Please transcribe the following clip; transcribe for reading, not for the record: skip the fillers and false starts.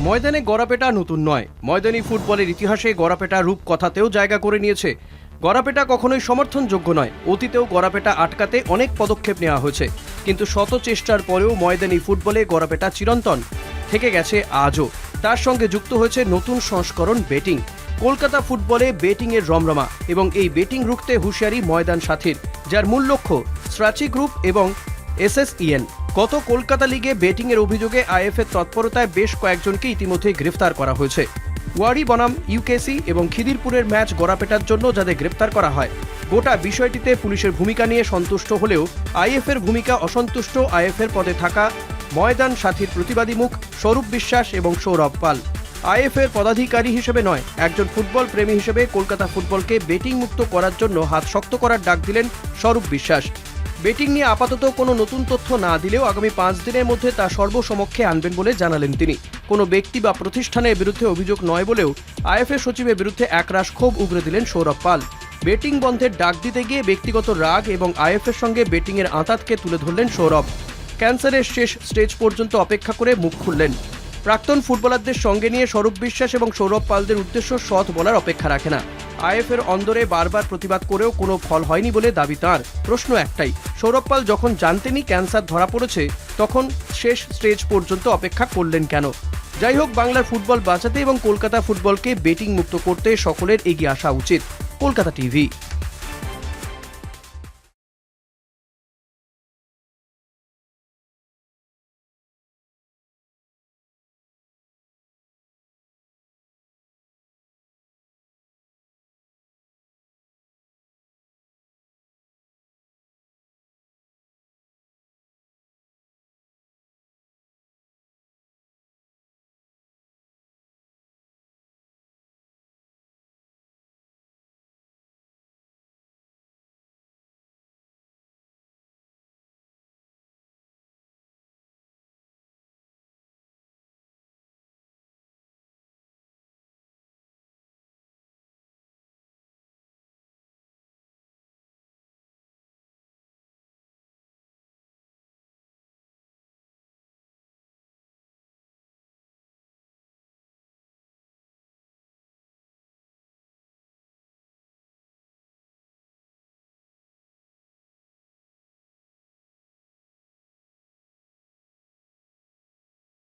ময়দানে গড়াপেটা নতুন নয়। ময়দানি ফুটবলের ইতিহাসে গড়াপেটা রূপকথাতেও জায়গা করে নিয়েছে। গড়াপেটা কখনোই সমর্থনযোগ্য নয়। অতীতেও গড়াপেটা আটকাতে অনেক পদক্ষেপ নেওয়া হয়েছে, কিন্তু শত চেষ্টার পরেও ময়দানি ফুটবলে গড়াপেটা চিরন্তন থেকে গেছে আজও। তার সঙ্গে যুক্ত হয়েছে নতুন সংস্করণ বেটিং। কলকাতা ফুটবলে বেটিংয়ের রমরমা, এবং এই বেটিং রুখতে হুঁশিয়ারি ময়দান সাথীর, যার মূল লক্ষ্য স্ট্রাচি গ্রুপ এবং SSEN। গত কলকাতা লিগে বেটিংয়ের অভিযোগে আইএফের তৎপরতায় বেশ কয়েকজনকে ইতিমধ্যে গ্রেফতার করা হয়েছে। ওয়ারি বনাম ইউকেসি এবং খিদিরপুরের ম্যাচ গড়াপেটার জন্য যাদের গ্রেফতার করা হয়। গোটা বিষয়টিতে পুলিশের ভূমিকা নিয়ে সন্তুষ্ট হলেও আইএফের ভূমিকা অসন্তুষ্ট আইএফের পদে থাকা ময়দান সাথীর প্রতিবাদী মুখ স্বরূপ বিশ্বাস এবং সৌরভ পাল। আইএফের পদাধিকারী হিসেবে নয়, একজন ফুটবল প্রেমী হিসেবে কলকাতা ফুটবলকে বেটিং মুক্ত করার জন্য হাত শক্ত করার ডাক দিলেন স্বরূপ বিশ্বাস। বেটিং নিয়ে আপাতত কোনো নতুন তথ্য না দিলেও আগামী 5 দিনের মধ্যে তা সর্বসমক্ষে আনবেন বলে জানালেন তিনি। কোনো ব্যক্তি বা প্রতিষ্ঠানের বিরুদ্ধে অভিযোগ নয় বলেও আইএফএ সচিবের বিরুদ্ধে একরাশ ক্ষোভ উগরে দিলেন সৌরভ পাল। বেটিং বন্ধের ডাক দিতে গিয়ে ব্যক্তিগত রাগ এবং আইএফের সঙ্গে বেটিংয়ের আঁতাতকে তুলে ধরলেন সৌরভ। ক্যান্সারের শেষ স্টেজ পর্যন্ত অপেক্ষা করে মুখ খুললেন। প্রাক্তন ফুটবলারদের সঙ্গে নিয়ে স্বরূপ বিশ্বাস এবং সৌরভ পালদের উদ্দেশ্য সৎ বলার অপেক্ষা রাখে না। আইএফের অন্দরে বারবার প্রতিবাদ করেও কোনো ফল হয়নি বলে দাবি তাঁর। প্রশ্ন একটাই, সৌরভ পাল যখন জানতেনই ক্যান্সার ধরা পড়েছে, তখন শেষ স্টেজ পর্যন্ত অপেক্ষা করলেন কেন? যাই হোক, বাংলার ফুটবল বাঁচাতে এবং কলকাতা ফুটবলকে বেটিং মুক্ত করতে সকলের এগিয়ে আসা উচিত। কলকাতা টিভি।